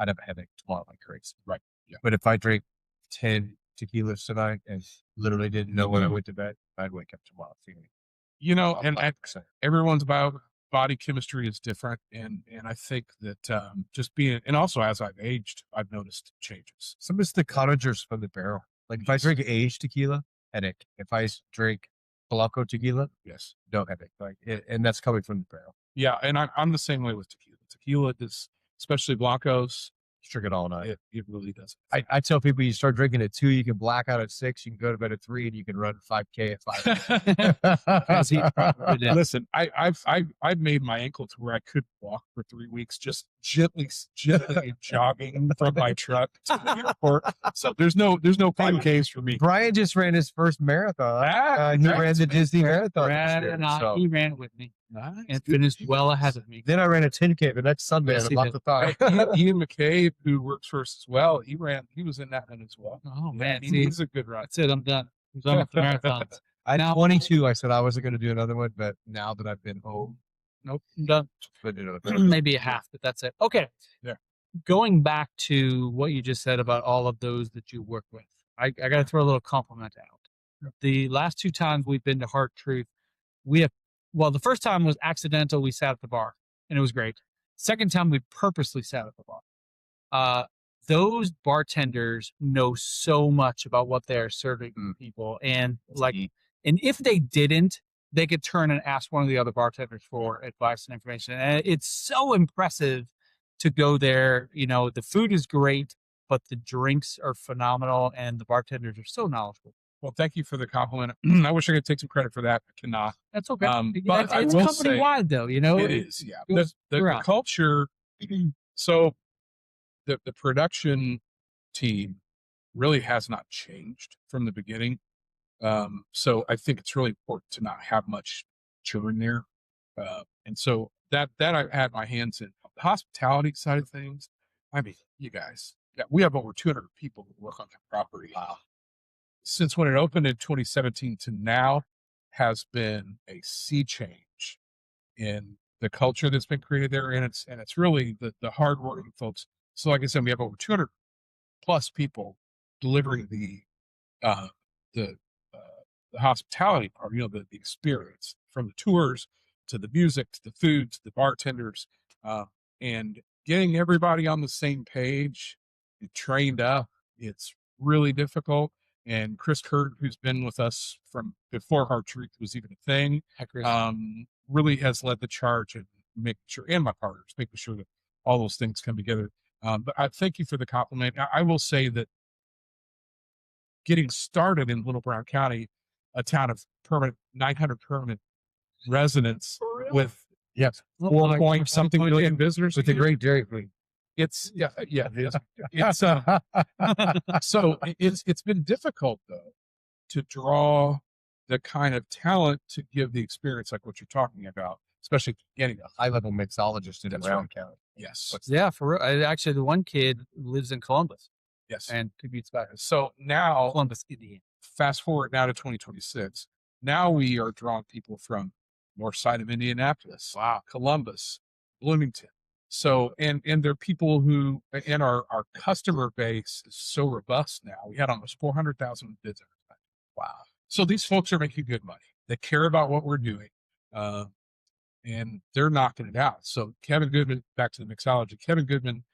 I'd have a headache tomorrow like crazy. Right. Yeah. But if I drink 10 tequilas tonight and literally didn't know when I went to bed, I'd wake up tomorrow feeling. And everyone's body chemistry is different, and I think that just being, and also as I've aged, I've noticed changes. Some of the conagers from the barrel. Like if I drink aged tequila, headache. If I drink Blanco tequila, Yes. no headache. And that's coming from the barrel. Yeah, and I'm the same way with tequila. Tequila is, especially Blancos, Drink it all night. it really doesn't. I tell people, you start drinking at 2, you can black out at 6, you can go to bed at 3, and you can run 5K at 5. Listen, I've made my ankle to where I could walk for 3 weeks, just gently jogging from my truck to the airport. So there's no 5Ks for me. Bryan just ran his first marathon. He ran the Disney Marathon. He ran it with me and finished well ahead of me. Then I ran a 10K the next Sunday. Ian McCabe, who works for us as well, he was in that one as well. Oh man, he's a good run. That's it. I'm done. I'm done with the marathons. At 22, I said I wasn't going to do another one, but now that I've been home, nope, I'm done. another Maybe a half, but that's it. Okay. Yeah. Going back to what you just said about all of those that you work with, I got to throw a little compliment out. Yeah. The last 2 times we've been to Heart Truth, the first time was accidental. We sat at the bar and it was great. Second time we purposely sat at the bar. Those bartenders know so much about what they're serving people, and and if they didn't, they could turn and ask one of the other bartenders for advice and information. And it's so impressive to go there. The food is great, but the drinks are phenomenal, and the bartenders are so knowledgeable. Well, thank you for the compliment. I wish I could take some credit for that. I cannot. That's okay. But it's company wide, though. It is. Yeah. The culture. So the production team really has not changed from the beginning. So I think it's really important to not have much children there. And so that I had my hands in. The hospitality side of things, I mean, you guys, we have over 200 people who work on that property. Wow. Since when it opened in 2017 to now has been a sea change in the culture that's been created there. And it's really the hardworking folks. So like I said, we have over 200 plus people delivering the hospitality part, the experience, from the tours to the music, to the food, to the bartenders, and getting everybody on the same page and trained up. It's really difficult. And Chris Kurt, who's been with us from before Hard Truth was even a thing, really has led the charge and making sure, and my partners, making sure that all those things come together. But I thank you for the compliment. I will say that getting started in Little Brown County, a town of 900 permanent residents with 4 point something million visitors with a great Dairy Queen. It's it's so it's been difficult though to draw the kind of talent to give the experience like what you're talking about, especially getting A high-level mixologist in Brown County. Yes. Yeah, for real. Actually, the one kid lives in Columbus Yes. and commutes back. So now, Columbus, Indiana. fast forward now to 2026. Now we are drawing people from north side of Indianapolis, Columbus, Bloomington. So, and there are people who, and our customer base is so robust now. We had almost 400,000 visitors. Wow. So these folks are making good money. They care about what we're doing. And they're knocking it out. So Kevin Goodman, back to the mixology, Kevin Goodman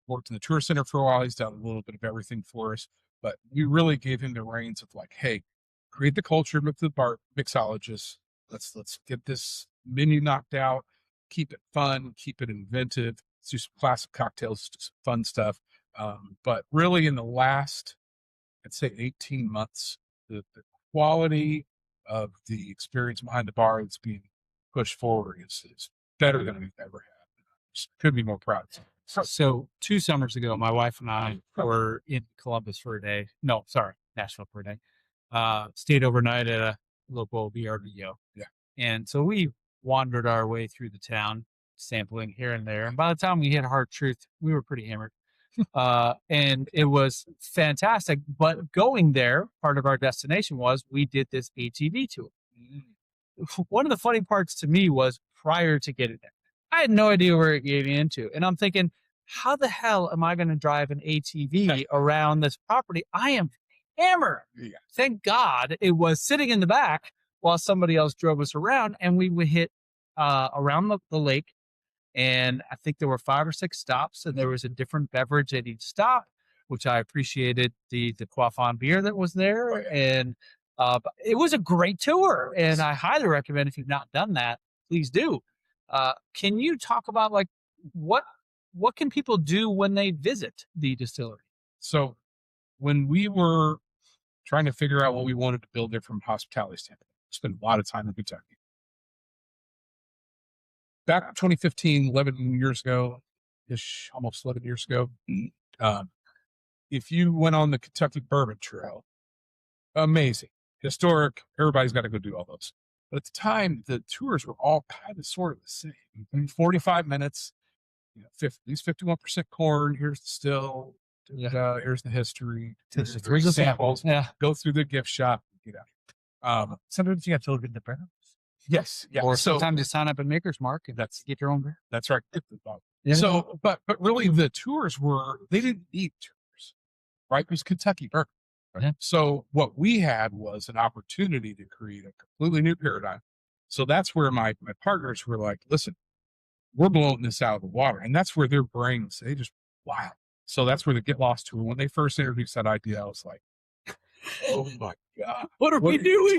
worked in the tour center for a while. He's done a little bit of everything for us, but we really gave him the reins of like, hey, create the culture with the bar mixologists. Let's get this menu knocked out, keep it fun, keep it inventive, let's do some classic cocktails, just fun stuff. But really in the last, I'd say 18 months, the quality of the experience behind the bar that's being pushed forward is better than we've ever had. Could be more proud. So 2 summers ago, my wife and I were in Columbus for a day. No, sorry, Nashville for a day. Stayed overnight at a local VRBO. Yeah. And so we wandered our way through the town, sampling here and there. And by the time we hit Hard Truth, we were pretty hammered. And it was fantastic. But going there, part of our destination was we did this ATV tour. One of the funny parts to me was prior to getting there, I had no idea where we're getting into. And I'm thinking, how the hell am I going to drive an ATV around this property? I am hammered. Yeah. Thank God it was sitting in the back while somebody else drove us around, and we would hit around the lake. And I think there were 5 or 6 stops, and there was a different beverage at each stop, which I appreciated the Quaffon beer that was there. And it was a great tour, and I highly recommend if you've not done that, please do. Can you talk about like what can people do when they visit the distillery? So when we were trying to figure out what we wanted to build there from a hospitality standpoint, we spent a lot of time in Kentucky. Back in 2015, 11 years ago, almost 11 years ago, if you went on the Kentucky Bourbon Trail, amazing, historic, everybody's got to go do all those. But at the time, the tours were all kind of sort of the same. 45 minutes, at least 51% corn. Here's the still. Here's the history. Here's the samples. Yeah. Go through the gift shop. Get out. Sometimes you have to look at the barrels. Yes. Yeah. Or sometimes you sign up at Maker's Mark and get your own beer. That's right. Yeah. So, but really the tours they didn't need tours, right? It was Kentucky Bourbon. Yeah. So what we had was an opportunity to create a completely new paradigm. So that's where my partners were like, listen, we're blowing this out of the water. And that's where their brains, they just, wow. So that's where the Get Lost tour, when they first introduced that idea, I was like, oh my God, what are we doing?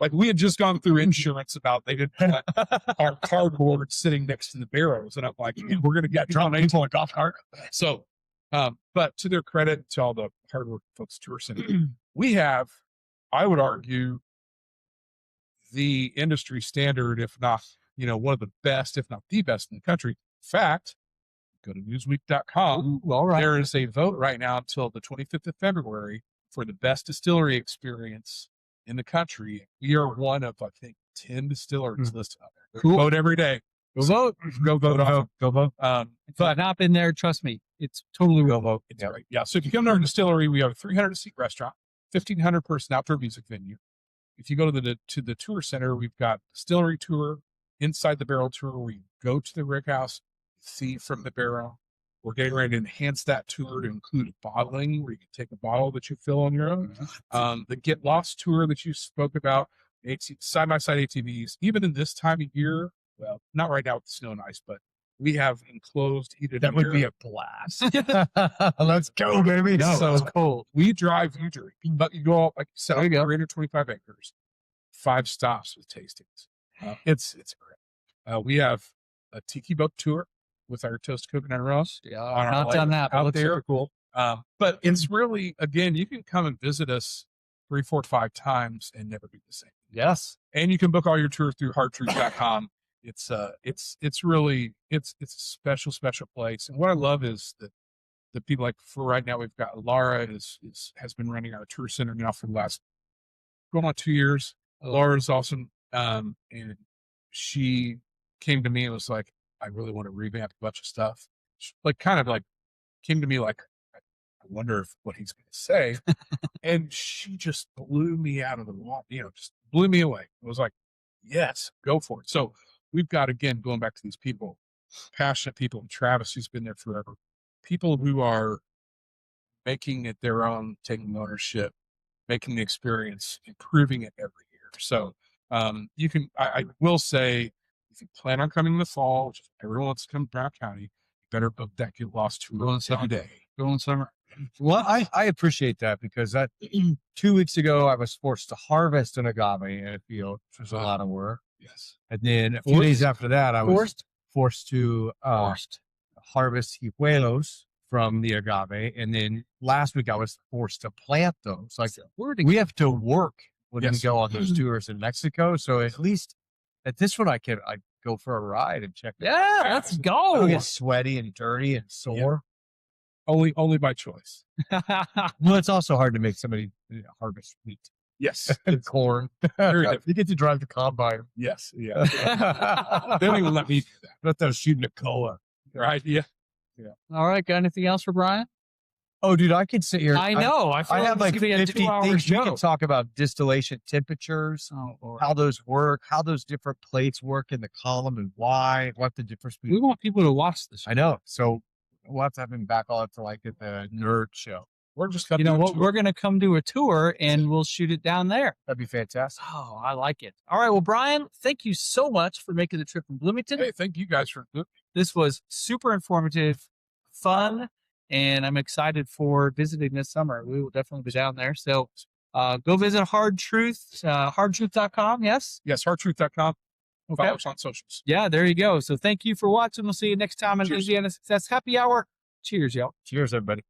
Like we had just gone through insurance about they didn't want our cardboard sitting next to the barrels. And I'm like, we're going to get drunk into a golf cart. So, but to their credit, to all the hard work folks tour center, we have, I would argue, the industry standard, if not, one of the best, if not the best in the country. In fact, go to newsweek.com. All right. There is a vote right now until the 25th of February for the best distillery experience in the country. We are one of, I think, 10 distilleries listed out there. Cool. Vote every day. Go vote. Go vote. Go vote. If I've not been there, trust me, it's totally real vote. It's right. Yeah. So if you come to our distillery, we have a 300-seat restaurant, 1,500-person outdoor music venue. If you go to the tour center, we've got distillery tour, inside the barrel tour, where you go to the rick house, see from the barrel. We're getting ready to enhance that tour to include bottling, where you can take a bottle that you fill on your own. The Get Lost tour that you spoke about, side-by-side ATVs, even in this time of year, well, not right now with the snow and ice, but We have enclosed heated. That would be a blast. Let's go, baby. No, So cold. we drive you drink, but you go up, like you said, There you go. 325 acres, 5 stops with tastings. It's great. We have a tiki boat tour with our toast coconut roast. Yeah, on our not done that, but out looks there. super cool. But it's really, again, you can come and visit us 3, 4, 5 times and never be the same. Yes. And you can book all your tours through hardtruth.com. It's really, it's a special place. And what I love is that the people, like for right now, we've got Laura has been running our tour center now for the last going on 2 years. Laura's awesome. And she came to me and was like, I really want to revamp a bunch of stuff. She, kind of came to me like, I wonder what he's going to say. And she just blew me out of the water, just blew me away. It was like, yes, go for it. So we've got, again, going back to these people, passionate people, and Travis, who's been there forever, people who are making it their own, taking ownership, making the experience, improving it every year. So you can, I will say, if you plan on coming in the fall, which everyone wants to come to Brown County, you better book that Get Lost tour every day. Go in summer. Well, I appreciate that because 2 weeks ago I was forced to harvest an agave in a field, which was a lot of work. Yes. And then a few days after that, I was forced to harvest hijuelos from the agave. And then last week I was forced to plant those. Like we have to work when we go on those tours in Mexico. So at least at this one, I go for a ride and check. Yeah, let's I go. don't get sweaty and dirty and sore. Only by choice. Well, it's also hard to make somebody harvest wheat Yes. and corn. You get to drive the combine. Yes. Yeah. They don't even let me do that. Let them shooting a cola. Right. Yeah. All right. Got anything else for Bryan? Oh, dude, I could sit here. I know. I feel I have like like this could be a 50 2-hour things we show. can talk about: distillation temperatures, how those work, how those different plates work in the column, and why, what the difference We between. want people to watch this. I know. So we'll have to have him back on to at the nerd show. We're just You know what? We're going to come do a tour and we'll shoot it down there. That'd be fantastic. Oh, I like it. All right. Well, Bryan, thank you so much for making the trip from Bloomington. Hey, thank you guys for. This was super informative, fun, and I'm excited for visiting this summer. We will definitely be down there. So go visit Hard Truth, hardtruth.com. Yes? Yes, hardtruth.com. Okay. Follow us on socials. Yeah, there you go. So thank you for watching. We'll see you next time on Cheers. Louisiana Success Happy Hour. Cheers, y'all. Cheers, everybody.